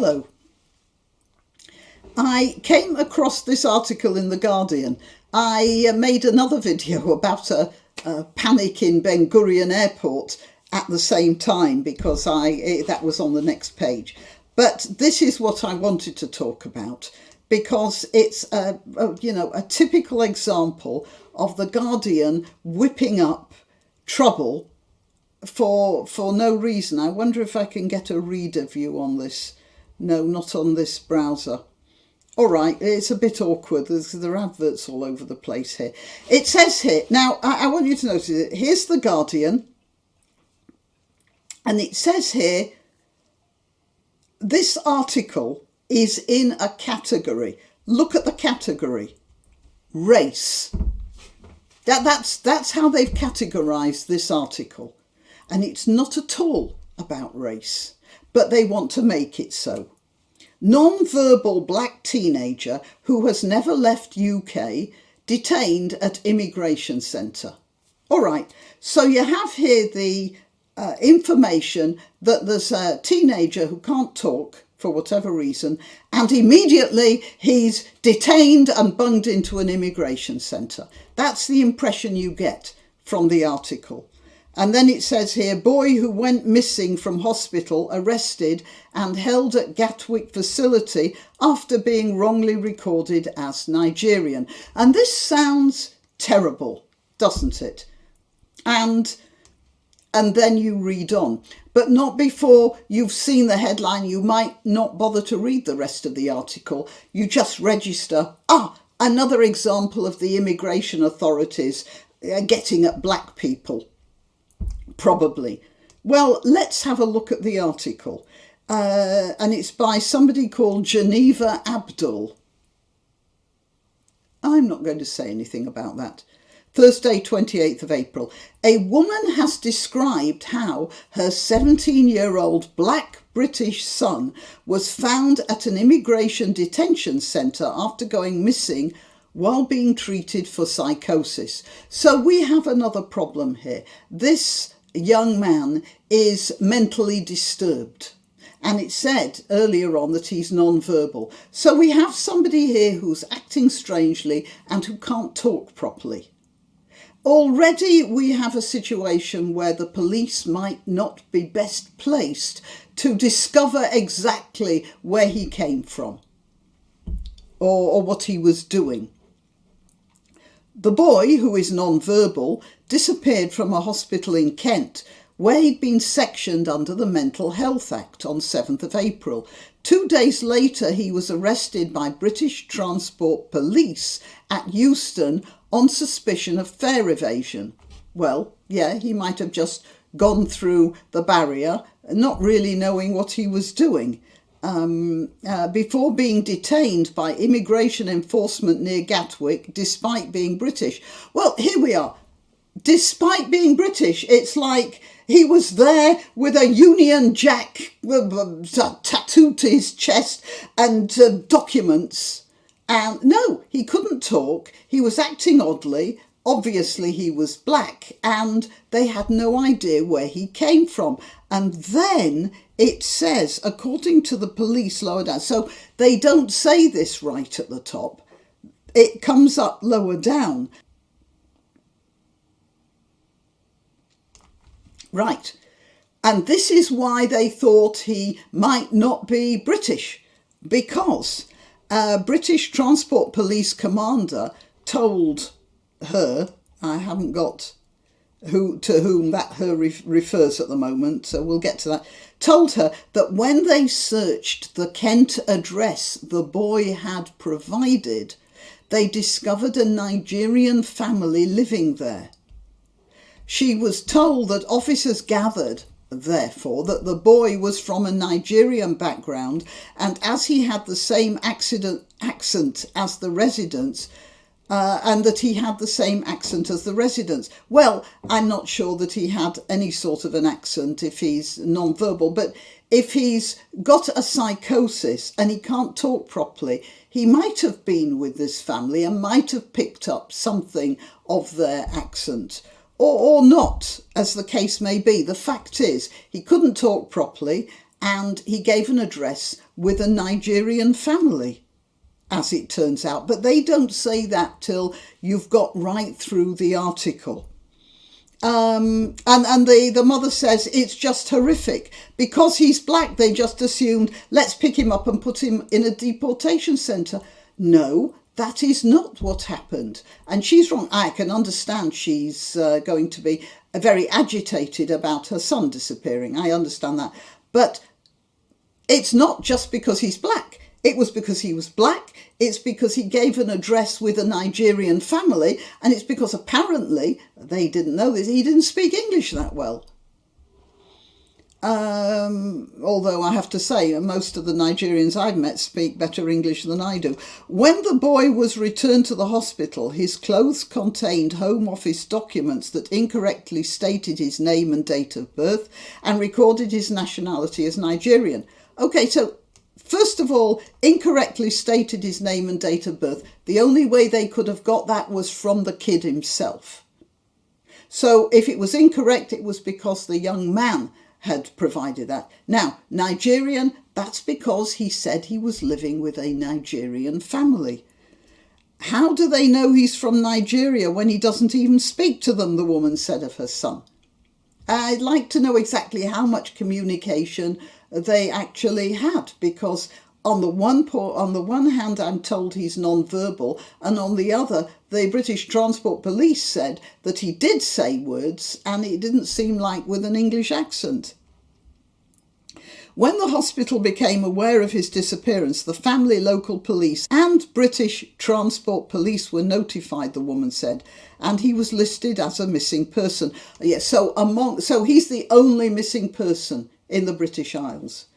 Hello. I came across this article in The Guardian. I made another video about a panic in Ben Gurion Airport at the same time because that was on the next page. But this is what I wanted to talk about because it's a typical example of The Guardian whipping up trouble for no reason. I wonder if I can get a reader view on this. No, not on this browser. All right, it's a bit awkward. There are adverts all over the place here. It says here, now I want you to notice it. Here's The Guardian. And it says here, this article is in a category. Look at the category. Race. That's how they've categorised this article. And it's not at all about race, but they want to make it so. Non-verbal black teenager who has never left UK detained at immigration centre. All right, so you have here the information that there's a teenager who can't talk for whatever reason, and immediately he's detained and bunged into an immigration centre. That's the impression you get from the article. And then it says here, boy who went missing from hospital arrested and held at Gatwick facility after being wrongly recorded as Nigerian. And this sounds terrible, doesn't it? And then you read on, but not before you've seen the headline. You might not bother to read the rest of the article. You just register, another example of the immigration authorities getting at black people. Probably. Well, let's have a look at the article. And it's by somebody called Geneva Abdul. I'm not going to say anything about that. Thursday, 28th of April. A woman has described how her 17-year-old black British son was found at an immigration detention centre after going missing while being treated for psychosis. So we have another problem here. This young man is mentally disturbed. And it said earlier on that he's non-verbal. So we have somebody here who's acting strangely and who can't talk properly. Already we have a situation where the police might not be best placed to discover exactly where he came from or what he was doing. The boy, who is non-verbal, disappeared from a hospital in Kent where he'd been sectioned under the Mental Health Act on 7th of April. 2 days later, he was arrested by British Transport Police at Euston on suspicion of fare evasion. Well, yeah, he might have just gone through the barrier, not really knowing what he was doing. Before being detained by immigration enforcement near Gatwick, despite being British. Well, here we are. Despite being British, it's like he was there with a Union Jack tattooed to his chest and documents. And no, he couldn't talk. He was acting oddly. Obviously, he was black and they had no idea where he came from. And then it says, according to the police lower down, so they don't say this right at the top. It comes up lower down. Right. And this is why they thought he might not be British, because British Transport Police commander told her, I haven't got to whom that her refers at the moment, so we'll get to that, told her that when they searched the Kent address the boy had provided, they discovered a Nigerian family living there. She was told that officers gathered, therefore, that the boy was from a Nigerian background, and as he had the same accent as the residents, and that he had the same accent as the residents. Well, I'm not sure that he had any sort of an accent if he's non-verbal, but if he's got a psychosis and he can't talk properly, he might have been with this family and might have picked up something of their accent. Or not, as the case may be. The fact is, he couldn't talk properly and he gave an address with a Nigerian family, as it turns out. But they don't say that till you've got right through the article. And the mother says it's just horrific. Because he's black, they just assumed, let's pick him up and put him in a deportation centre. No, that is not what happened. And she's wrong. I can understand she's going to be very agitated about her son disappearing. I understand that. But it's not just because he's black. It was because he was black. It's because he gave an address with a Nigerian family. And it's because apparently, they didn't know this, he didn't speak English that well. Although I have to say, most of the Nigerians I've met speak better English than I do. When the boy was returned to the hospital, his clothes contained Home Office documents that incorrectly stated his name and date of birth and recorded his nationality as Nigerian. Okay, so first of all, incorrectly stated his name and date of birth. The only way they could have got that was from the kid himself. So if it was incorrect, it was because the young man had provided that. Now, Nigerian, that's because he said he was living with a Nigerian family. How do they know he's from Nigeria when he doesn't even speak to them, the woman said of her son. I'd like to know exactly how much communication they actually had, because on the one hand, I'm told he's non-verbal, and on the other, the British Transport Police said that he did say words, and it didn't seem like with an English accent. When the hospital became aware of his disappearance, the family, local police and British Transport Police were notified, the woman said, and he was listed as a missing person. Yes, so he's the only missing person in the British Isles.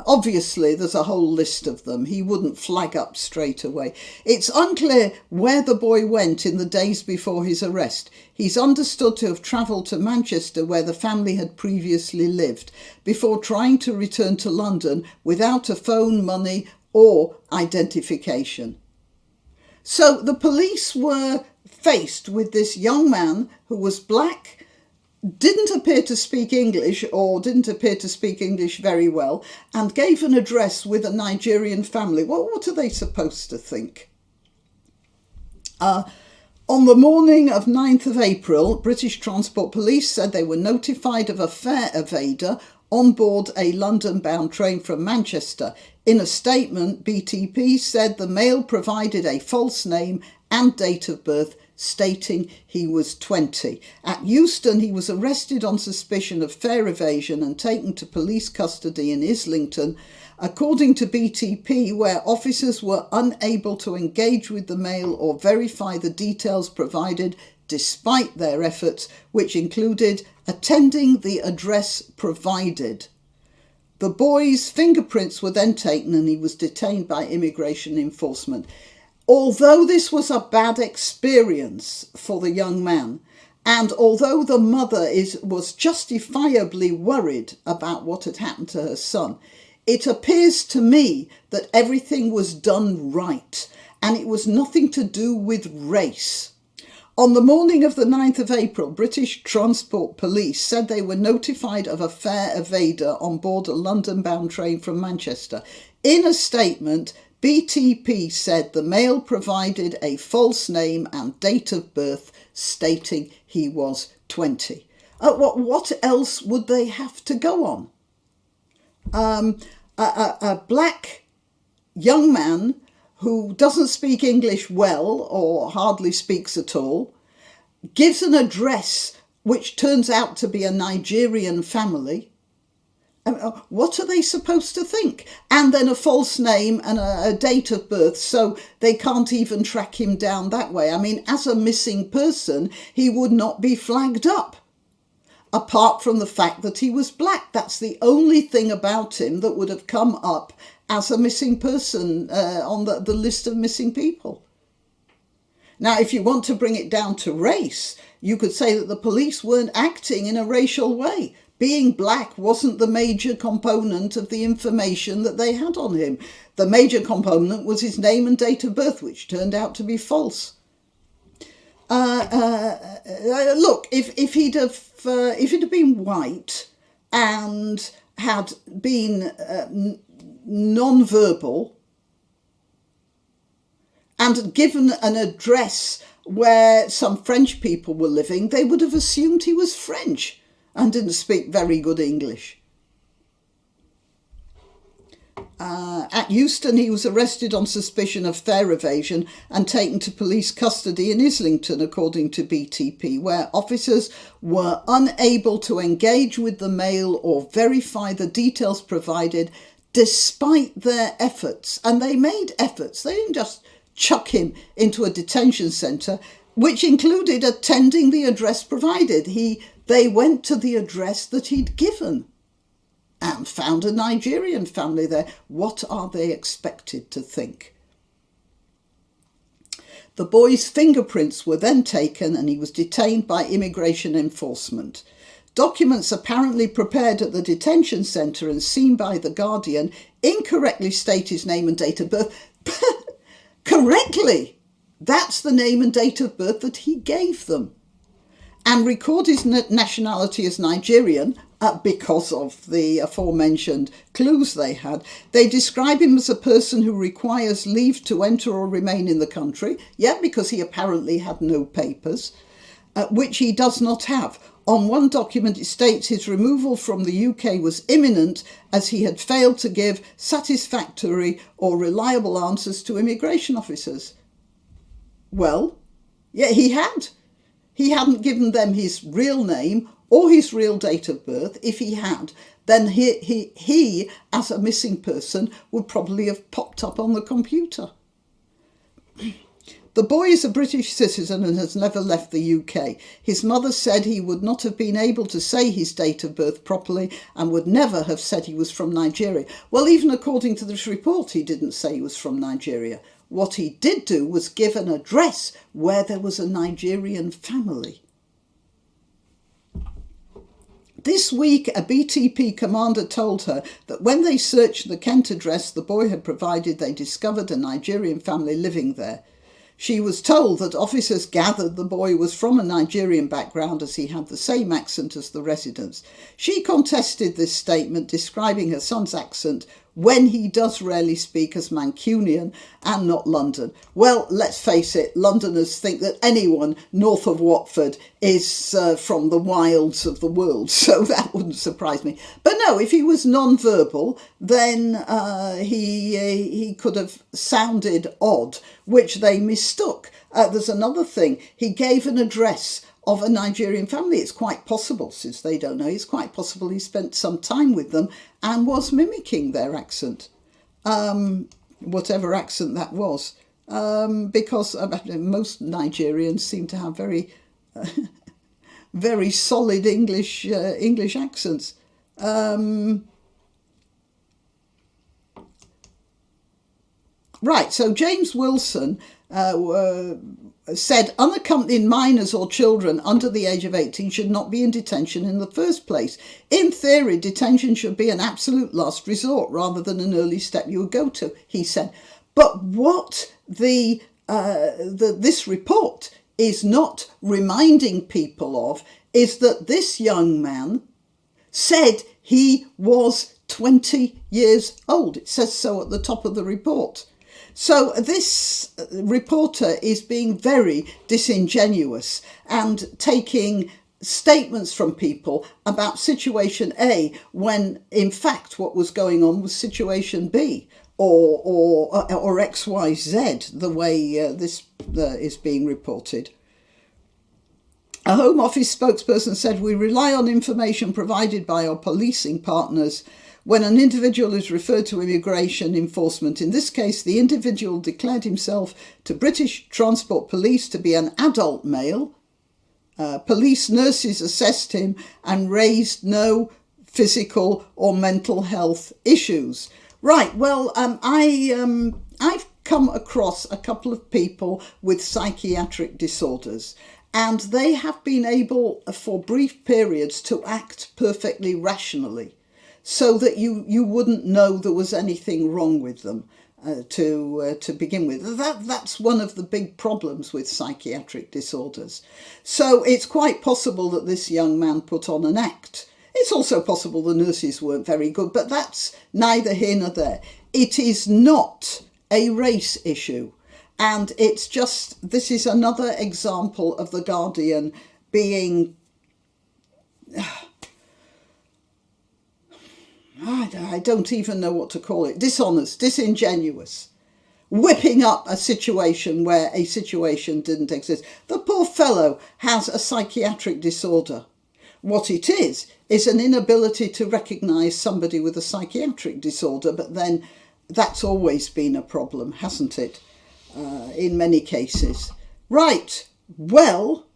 Obviously, there's a whole list of them. He wouldn't flag up straight away. It's unclear where the boy went in the days before his arrest. He's understood to have travelled to Manchester, where the family had previously lived, before trying to return to London without a phone, money or identification. So the police were faced with this young man who was black, didn't appear to speak English, or didn't appear to speak English very well, and gave an address with a Nigerian family. Well, what are they supposed to think? On the morning of 9th of April, British Transport Police said they were notified of a fare evader on board a London-bound train from Manchester. In a statement, BTP said the male provided a false name and date of birth, stating he was 20. At Euston, he was arrested on suspicion of fare evasion and taken to police custody in Islington. According to BTP, where officers were unable to engage with the male or verify the details provided despite their efforts, which included attending the address provided. The boy's fingerprints were then taken and he was detained by immigration enforcement. Although this was a bad experience for the young man, and although the mother was justifiably worried about what had happened to her son, it appears to me that everything was done right, and it was nothing to do with race. On the morning of the 9th of April, British Transport Police said they were notified of a fare evader on board a London-bound train from Manchester. In a statement, BTP said the male provided a false name and date of birth, stating he was 20. What else would they have to go on? A black young man who doesn't speak English well or hardly speaks at all, gives an address which turns out to be a Nigerian family. What are they supposed to think? And then a false name and a date of birth, so they can't even track him down that way. I mean, as a missing person, he would not be flagged up, apart from the fact that he was black. That's the only thing about him that would have come up as a missing person on the list of missing people. Now, if you want to bring it down to race, you could say that the police weren't acting in a racial way. Being black wasn't the major component of the information that they had on him. The major component was his name and date of birth, which turned out to be false. Look, if he'd have been white and had been non-verbal and given an address where some French people were living, they would have assumed he was French and didn't speak very good English. At Euston, he was arrested on suspicion of fare evasion and taken to police custody in Islington, according to BTP, where officers were unable to engage with the male or verify the details provided despite their efforts. And they made efforts. They didn't just chuck him into a detention centre, which included attending the address provided. They went to the address that he'd given and found a Nigerian family there. What are they expected to think? The boy's fingerprints were then taken and he was detained by immigration enforcement. Documents apparently prepared at the detention centre and seen by The Guardian incorrectly state his name and date of birth. Correctly! That's the name and date of birth that he gave them. And record his nationality as Nigerian because of the aforementioned clues they had. They describe him as a person who requires leave to enter or remain in the country. Yeah, because he apparently had no papers, which he does not have. On one document, it states his removal from the UK was imminent as he had failed to give satisfactory or reliable answers to immigration officers. Well, yeah, he had. He hadn't given them his real name or his real date of birth. If he had, then he as a missing person, would probably have popped up on the computer. The boy is a British citizen and has never left the UK. His mother said he would not have been able to say his date of birth properly and would never have said he was from Nigeria. Well, even according to this report, he didn't say he was from Nigeria. What he did do was give an address where there was a Nigerian family. This week, a BTP commander told her that when they searched the Kent address the boy had provided, they discovered a Nigerian family living there. She was told that officers gathered the boy was from a Nigerian background as he had the same accent as the residents. She contested this statement, describing her son's accent when he does rarely speak as Mancunian and not London. Well, let's face it, Londoners think that anyone north of Watford is from the wilds of the world, so that wouldn't surprise me. But no, if he was non-verbal, then he could have sounded odd, which they mistook. There's another thing. He gave an address of a Nigerian family. It's quite possible, since they don't know, it's quite possible he spent some time with them and was mimicking their accent, whatever accent that was, because most Nigerians seem to have very, very solid English accents. Right, so James Wilson said unaccompanied minors or children under the age of 18 should not be in detention in the first place. In theory, detention should be an absolute last resort rather than an early step you would go to, he said. But what this report is not reminding people of is that this young man said he was 20 years old. It says so at the top of the report. So this reporter is being very disingenuous and taking statements from people about situation A when in fact what was going on was situation B or XYZ, the way this is being reported. A Home Office spokesperson said, "We rely on information provided by our policing partners when an individual is referred to immigration enforcement. In this case, the individual declared himself to British Transport Police to be an adult male. Police nurses assessed him and raised no physical or mental health issues." Right, well, I've come across a couple of people with psychiatric disorders, and they have been able for brief periods to act perfectly rationally, so that you wouldn't know there was anything wrong with them to begin with. That's one of the big problems with psychiatric disorders. So it's quite possible that this young man put on an act. It's also possible the nurses weren't very good, but that's neither here nor there. It is not a race issue. And it's just, this is another example of The Guardian being, I don't even know what to call it, dishonest, disingenuous, whipping up a situation where a situation didn't exist. The poor fellow has a psychiatric disorder. What it is an inability to recognise somebody with a psychiatric disorder, but then that's always been a problem, hasn't it, in many cases. Right, well,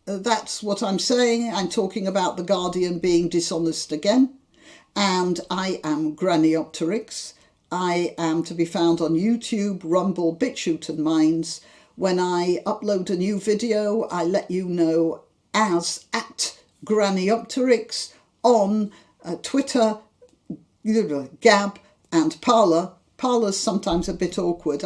that's what I'm saying. I'm talking about The Guardian being dishonest again. And I am Graniopteryx. I am to be found on YouTube, Rumble, BitChute and Minds. When I upload a new video, I let you know as @Graniopteryx on Twitter, Gab and Parler. Parler's sometimes a bit awkward.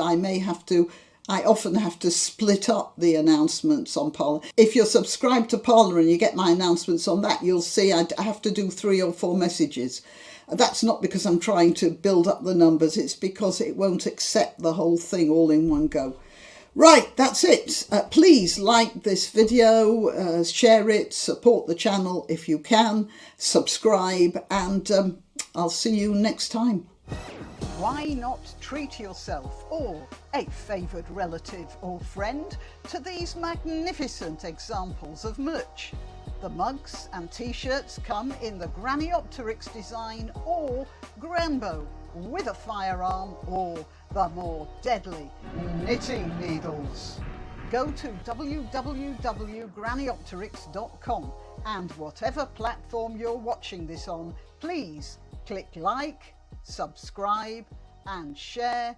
I often have to split up the announcements on Parler. If you're subscribed to Parler and you get my announcements on that, you'll see I have to do 3 or 4 messages. That's not because I'm trying to build up the numbers, it's because it won't accept the whole thing all in one go. Right, that's it. Please like this video, share it, support the channel if you can, subscribe, and I'll see you next time. Why not treat yourself or a favoured relative or friend to these magnificent examples of merch? The mugs and t-shirts come in the Graniopteryx design or Granbo with a firearm or the more deadly knitting needles. Go to www.graniopteryx.com and whatever platform you're watching this on, please click like, subscribe and share.